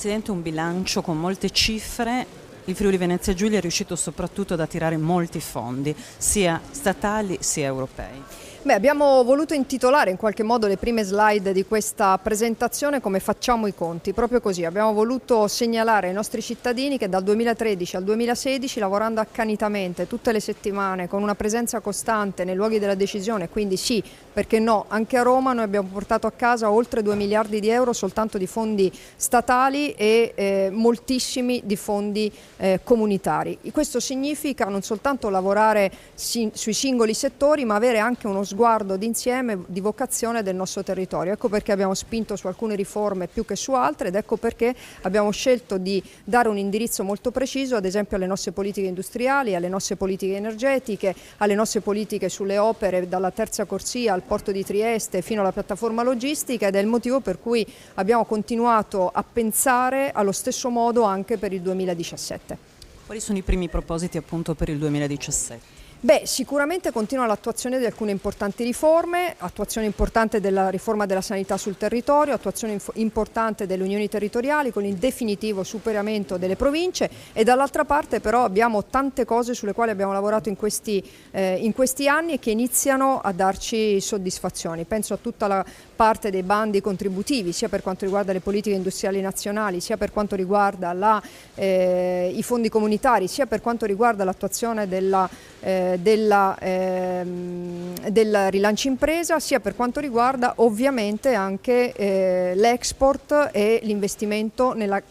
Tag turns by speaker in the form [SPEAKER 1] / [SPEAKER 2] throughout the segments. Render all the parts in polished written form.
[SPEAKER 1] Presidente, un bilancio con molte cifre. Il Friuli Venezia Giulia è riuscito soprattutto ad attirare molti fondi, sia statali sia europei.
[SPEAKER 2] Abbiamo voluto intitolare in qualche modo le prime slide di questa presentazione come facciamo i conti, proprio così. Abbiamo voluto segnalare ai nostri cittadini che dal 2013 al 2016, lavorando accanitamente tutte le settimane, con una presenza costante nei luoghi della decisione, quindi sì, perché no, anche a Roma noi abbiamo portato a casa oltre 2 miliardi di euro soltanto di fondi statali e moltissimi di fondi comunitari. Questo significa non soltanto lavorare sui singoli settori, ma avere anche uno sguardo d'insieme, di vocazione del nostro territorio. Ecco perché abbiamo spinto su alcune riforme più che su altre ed ecco perché abbiamo scelto di dare un indirizzo molto preciso, ad esempio alle nostre politiche industriali, alle nostre politiche energetiche, alle nostre politiche sulle opere dalla terza corsia al porto di Trieste fino alla piattaforma logistica, ed è il motivo per cui abbiamo continuato a pensare allo stesso modo anche per il 2017.
[SPEAKER 1] Quali sono i primi propositi appunto per il 2017?
[SPEAKER 2] Sicuramente continua l'attuazione di alcune importanti riforme, attuazione importante della riforma della sanità sul territorio, attuazione importante delle unioni territoriali con il definitivo superamento delle province, e dall'altra parte però abbiamo tante cose sulle quali abbiamo lavorato in questi anni e che iniziano a darci soddisfazioni. Penso a tutta la parte dei bandi contributivi, sia per quanto riguarda le politiche industriali nazionali, sia per quanto riguarda i fondi comunitari, sia per quanto riguarda l'attuazione del rilancio impresa, sia per quanto riguarda ovviamente anche l'export e l'investimento nella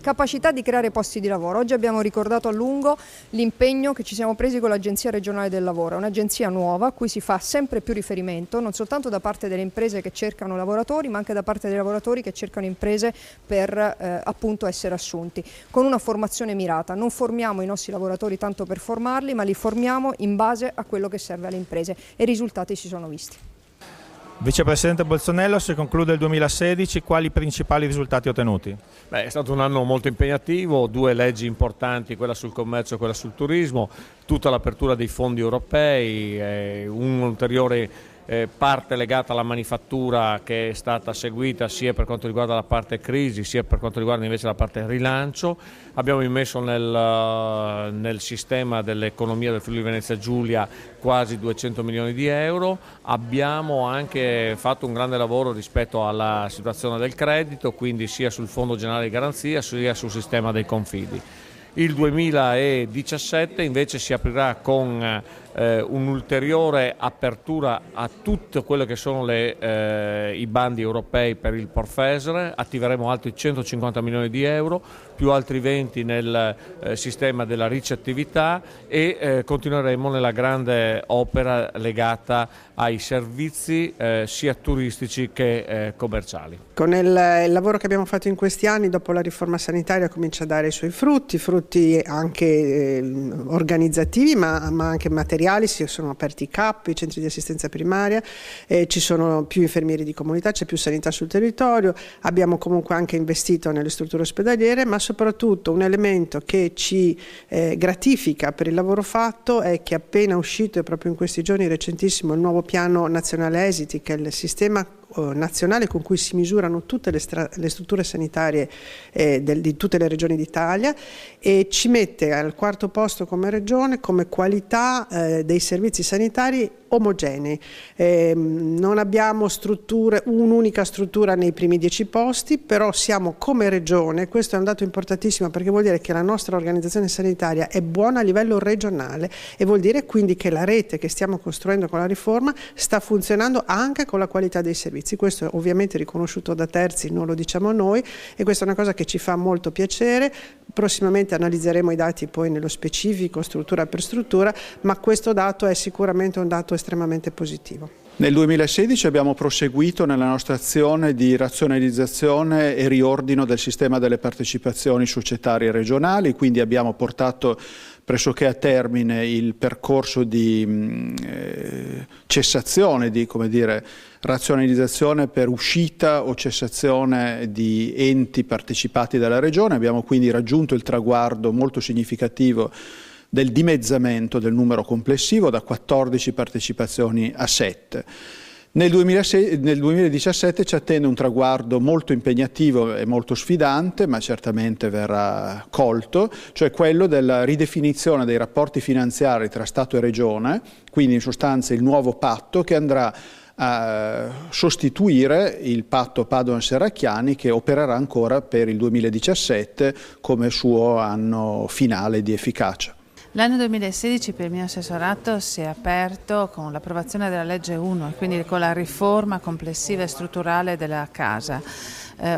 [SPEAKER 2] capacità di creare posti di lavoro. Oggi abbiamo ricordato a lungo l'impegno che ci siamo presi con l'Agenzia regionale del lavoro, un'agenzia nuova a cui si fa sempre più riferimento, non soltanto da parte delle imprese che cercano lavoratori, ma anche da parte dei lavoratori che cercano imprese per appunto essere assunti, con una formazione mirata. Non formiamo i nostri lavoratori tanto per formarli, ma li formiamo in base a quello che serve alle imprese, e i risultati si sono visti.
[SPEAKER 3] Vicepresidente Bolzonello, si conclude il 2016, quali principali risultati ottenuti?
[SPEAKER 4] È stato un anno molto impegnativo, 2 leggi importanti, quella sul commercio e quella sul turismo, tutta l'apertura dei fondi europei, un'ulteriore parte legata alla manifattura che è stata seguita sia per quanto riguarda la parte crisi sia per quanto riguarda invece la parte rilancio. Abbiamo immesso nel sistema dell'economia del Friuli Venezia Giulia quasi 200 milioni di euro, abbiamo anche fatto un grande lavoro rispetto alla situazione del credito, quindi sia sul Fondo Generale di Garanzia sia sul sistema dei confidi. Il 2017 invece si aprirà con un'ulteriore apertura a tutte quelle che sono i bandi europei per il Porfesere, attiveremo altri 150 milioni di euro, più altri 20 nel sistema della ricettività e continueremo nella grande opera legata ai servizi sia turistici che commerciali.
[SPEAKER 5] Con il lavoro che abbiamo fatto in questi anni, dopo la riforma sanitaria, comincia a dare i suoi frutti anche organizzativi ma anche materiali. Si sono aperti i CAP, i centri di assistenza primaria, ci sono più infermieri di comunità, c'è più sanità sul territorio, abbiamo comunque anche investito nelle strutture ospedaliere, ma soprattutto un elemento che ci gratifica per il lavoro fatto è che appena uscito, e proprio in questi giorni recentissimo, il nuovo piano nazionale esiti, che è il sistema nazionale con cui si misurano tutte le strutture sanitarie di tutte le regioni d'Italia, e ci mette al 4° posto come regione come qualità dei servizi sanitari omogenei. Non abbiamo un'unica struttura nei primi 10 posti, però siamo come regione, questo è un dato importantissimo perché vuol dire che la nostra organizzazione sanitaria è buona a livello regionale e vuol dire quindi che la rete che stiamo costruendo con la riforma sta funzionando anche con la qualità dei servizi. Questo è ovviamente riconosciuto da terzi, non lo diciamo noi, e questa è una cosa che ci fa molto piacere. Prossimamente analizzeremo i dati poi nello specifico, struttura per struttura, ma questo dato è sicuramente un dato estremamente positivo.
[SPEAKER 6] Nel 2016 abbiamo proseguito nella nostra azione di razionalizzazione e riordino del sistema delle partecipazioni societarie regionali, quindi abbiamo portato pressoché a termine il percorso di cessazione, di razionalizzazione per uscita o cessazione di enti partecipati dalla Regione. Abbiamo quindi raggiunto il traguardo molto significativo del dimezzamento del numero complessivo da 14 partecipazioni a 7. Nel 2017 ci attende un traguardo molto impegnativo e molto sfidante, ma certamente verrà colto, cioè quello della ridefinizione dei rapporti finanziari tra Stato e Regione, quindi in sostanza il nuovo patto che andrà a sostituire il patto Padoan-Serracchiani, che opererà ancora per il 2017 come suo anno finale di efficacia.
[SPEAKER 7] L'anno 2016 per il mio assessorato si è aperto con l'approvazione della legge 1 e quindi con la riforma complessiva e strutturale della casa.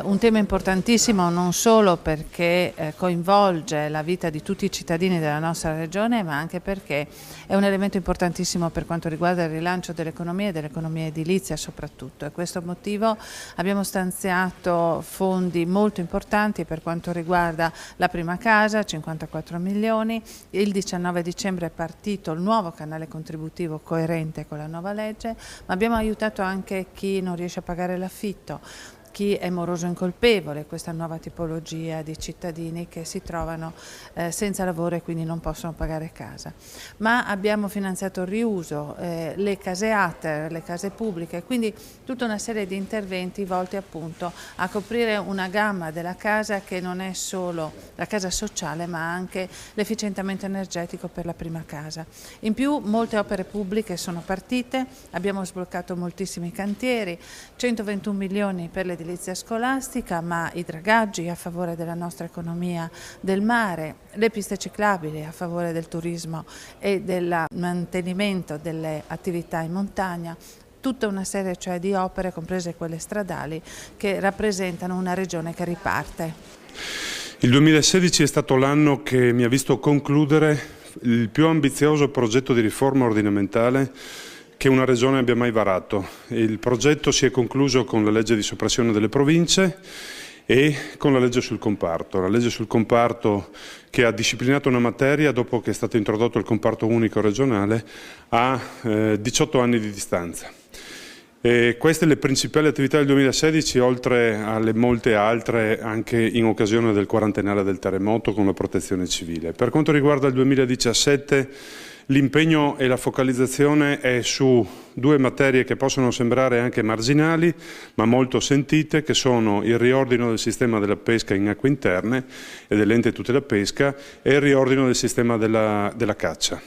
[SPEAKER 7] Un tema importantissimo non solo perché coinvolge la vita di tutti i cittadini della nostra regione, ma anche perché è un elemento importantissimo per quanto riguarda il rilancio dell'economia e dell'economia edilizia soprattutto. E questo motivo abbiamo stanziato fondi molto importanti per quanto riguarda la prima casa, 54 milioni, il 19 dicembre è partito il nuovo canale contributivo coerente con la nuova legge, ma abbiamo aiutato anche chi non riesce a pagare l'affitto, chi è moroso incolpevole, questa nuova tipologia di cittadini che si trovano senza lavoro e quindi non possono pagare casa. Ma abbiamo finanziato il riuso, le case ATER, le case pubbliche, quindi tutta una serie di interventi volti appunto a coprire una gamma della casa che non è solo la casa sociale ma anche l'efficientamento energetico per la prima casa. In più molte opere pubbliche sono partite, abbiamo sbloccato moltissimi cantieri, 121 milioni per le edilizia scolastica, ma i dragaggi a favore della nostra economia del mare, le piste ciclabili a favore del turismo e del mantenimento delle attività in montagna, tutta una serie cioè di opere, comprese quelle stradali, che rappresentano una regione che riparte.
[SPEAKER 8] Il 2016 è stato l'anno che mi ha visto concludere il più ambizioso progetto di riforma ordinamentale che una regione abbia mai varato. Il progetto si è concluso con la legge di soppressione delle province e con la legge sul comparto. La legge sul comparto che ha disciplinato una materia dopo che è stato introdotto il comparto unico regionale a 18 anni di distanza. Queste le principali attività del 2016, oltre alle molte altre anche in occasione del quarantennale del terremoto con la protezione civile. Per quanto riguarda il 2017, l'impegno e la focalizzazione è su due materie che possono sembrare anche marginali, ma molto sentite, che sono il riordino del sistema della pesca in acque interne e dell'ente tutela pesca e il riordino del sistema della caccia.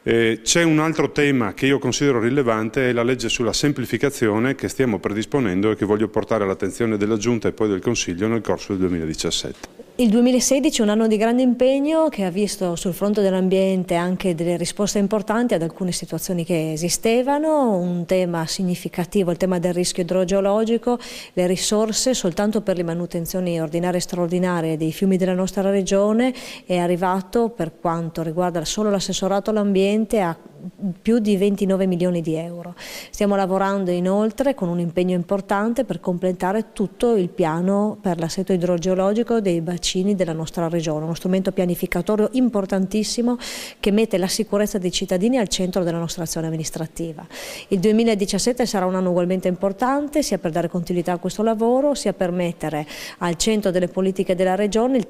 [SPEAKER 8] C'è un altro tema che io considero rilevante, è la legge sulla semplificazione che stiamo predisponendo e che voglio portare all'attenzione della Giunta e poi del Consiglio nel corso del 2017.
[SPEAKER 9] Il 2016 è un anno di grande impegno che ha visto sul fronte dell'ambiente anche delle risposte importanti ad alcune situazioni che esistevano, un tema significativo, il tema del rischio idrogeologico, le risorse soltanto per le manutenzioni ordinarie e straordinarie dei fiumi della nostra regione è arrivato, per quanto riguarda solo l'assessorato all'ambiente, a più di 29 milioni di euro. Stiamo lavorando inoltre con un impegno importante per completare tutto il piano per l'assetto idrogeologico dei bacini della nostra regione, uno strumento pianificatorio importantissimo che mette la sicurezza dei cittadini al centro della nostra azione amministrativa. Il 2017 sarà un anno ugualmente importante sia per dare continuità a questo lavoro sia per mettere al centro delle politiche della regione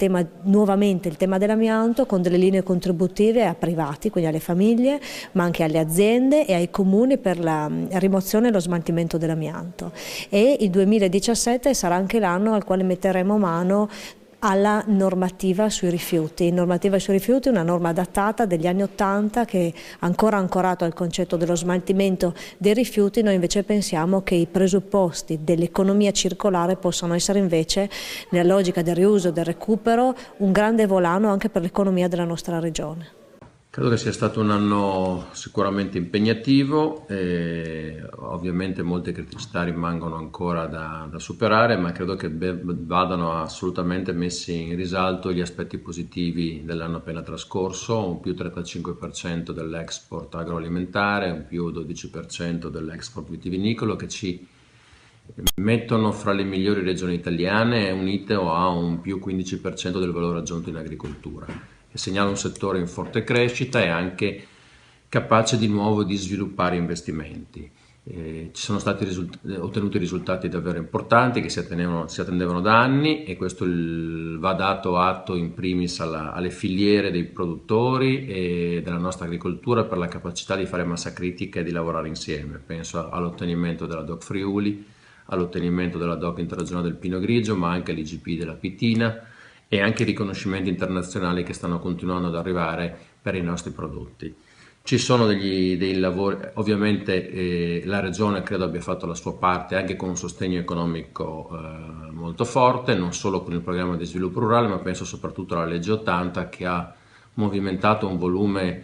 [SPEAKER 9] nuovamente il tema dell'amianto con delle linee contributive a privati, quindi alle famiglie, ma anche alle aziende e ai comuni per la rimozione e lo smaltimento dell'amianto. E il 2017 sarà anche l'anno al quale metteremo mano alla normativa sui rifiuti. Normativa sui rifiuti è una norma datata degli anni '80 che ancora ancorato al concetto dello smaltimento dei rifiuti. Noi invece pensiamo che i presupposti dell'economia circolare possano essere invece, nella logica del riuso, del recupero, un grande volano anche per l'economia della nostra regione.
[SPEAKER 10] Credo che sia stato un anno sicuramente impegnativo, ovviamente molte criticità rimangono ancora da superare, ma credo che vadano assolutamente messi in risalto gli aspetti positivi dell'anno appena trascorso, un più 35% dell'export agroalimentare, un più 12% dell'export vitivinicolo che ci mettono fra le migliori regioni italiane, unite a un più 15% del valore aggiunto in agricoltura. Che segnala un settore in forte crescita e anche capace di nuovo di sviluppare investimenti. Ci sono stati ottenuti risultati davvero importanti che si attendevano da anni, e questo va dato atto in primis alle filiere dei produttori e della nostra agricoltura per la capacità di fare massa critica e di lavorare insieme. Penso all'ottenimento della DOC Friuli, all'ottenimento della DOC interregionale del Pino Grigio, ma anche all'IGP della Pitina, e anche i riconoscimenti internazionali che stanno continuando ad arrivare per i nostri prodotti. Ci sono dei lavori, ovviamente la Regione credo abbia fatto la sua parte anche con un sostegno economico molto forte, non solo con il programma di sviluppo rurale, ma penso soprattutto alla legge 80, che ha movimentato un volume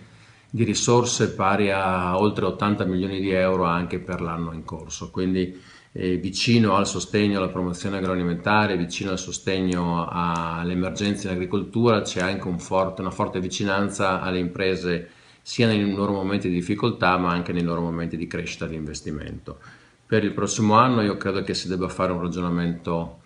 [SPEAKER 10] di risorse pari a oltre 80 milioni di euro anche per l'anno in corso. Quindi vicino al sostegno alla promozione agroalimentare, vicino al sostegno alle emergenze in agricoltura, c'è anche una forte vicinanza alle imprese, sia nei loro momenti di difficoltà ma anche nei loro momenti di crescita di investimento. Per il prossimo anno io credo che si debba fare un ragionamento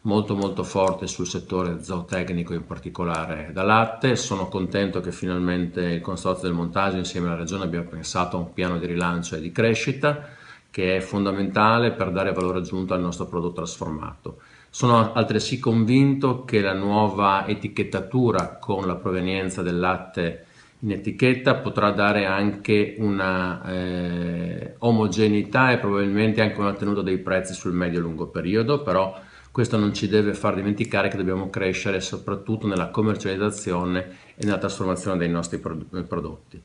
[SPEAKER 10] molto molto forte sul settore zootecnico, in particolare da latte. Sono contento che finalmente il Consorzio del Montaggio insieme alla Regione abbia pensato a un piano di rilancio e di crescita che è fondamentale per dare valore aggiunto al nostro prodotto trasformato. Sono altresì convinto che la nuova etichettatura con la provenienza del latte in etichetta potrà dare anche una omogeneità e probabilmente anche una tenuta dei prezzi sul medio-lungo periodo, però questo non ci deve far dimenticare che dobbiamo crescere soprattutto nella commercializzazione e nella trasformazione dei nostri prodotti.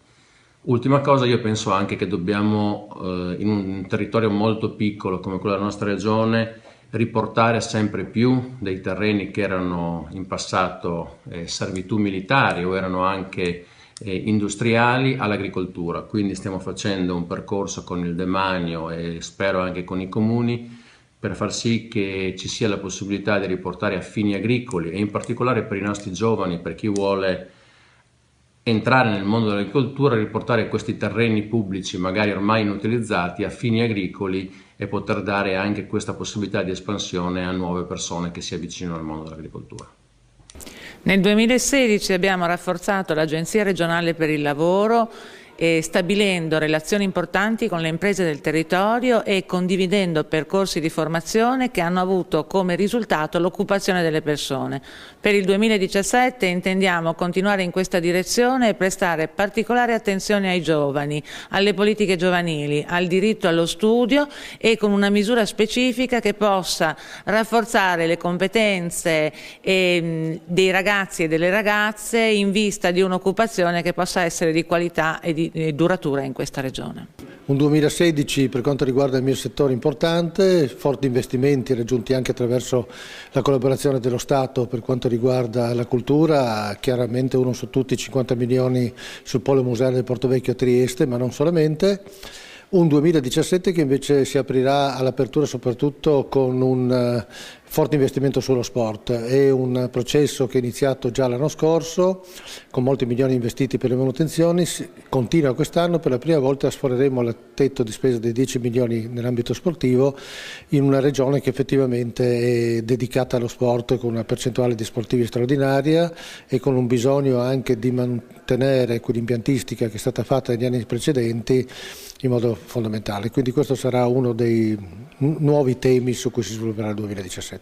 [SPEAKER 10] Ultima cosa, io penso anche che dobbiamo, in un territorio molto piccolo come quello della nostra regione, riportare sempre più dei terreni che erano in passato servitù militari o erano anche industriali all'agricoltura. Quindi stiamo facendo un percorso con il demanio e spero anche con i comuni per far sì che ci sia la possibilità di riportare a fini agricoli, e in particolare per i nostri giovani, per chi vuole entrare nel mondo dell'agricoltura, riportare questi terreni pubblici magari ormai inutilizzati a fini agricoli e poter dare anche questa possibilità di espansione a nuove persone che si avvicinano al mondo dell'agricoltura.
[SPEAKER 7] Nel 2016 abbiamo rafforzato l'Agenzia regionale per il lavoro, stabilendo relazioni importanti con le imprese del territorio e condividendo percorsi di formazione che hanno avuto come risultato l'occupazione delle persone. Per il 2017 intendiamo continuare in questa direzione e prestare particolare attenzione ai giovani, alle politiche giovanili, al diritto allo studio, e con una misura specifica che possa rafforzare le competenze dei ragazzi e delle ragazze in vista di un'occupazione che possa essere di qualità e duratura in questa regione.
[SPEAKER 11] Un 2016 per quanto riguarda il mio settore importante, forti investimenti raggiunti anche attraverso la collaborazione dello Stato per quanto riguarda la cultura, chiaramente uno su tutti 50 milioni sul polo museale del Porto Vecchio a Trieste, ma non solamente. Un 2017 che invece si aprirà all'apertura soprattutto con un forte investimento sullo sport. È un processo che è iniziato già l'anno scorso, con molti milioni investiti per le manutenzioni, continua quest'anno, per la prima volta sforeremo il tetto di spesa dei 10 milioni nell'ambito sportivo in una regione che effettivamente è dedicata allo sport, con una percentuale di sportivi straordinaria e con un bisogno anche di mantenere quell'impiantistica che è stata fatta negli anni precedenti in modo fondamentale. Quindi questo sarà uno dei nuovi temi su cui si svilupperà il 2017.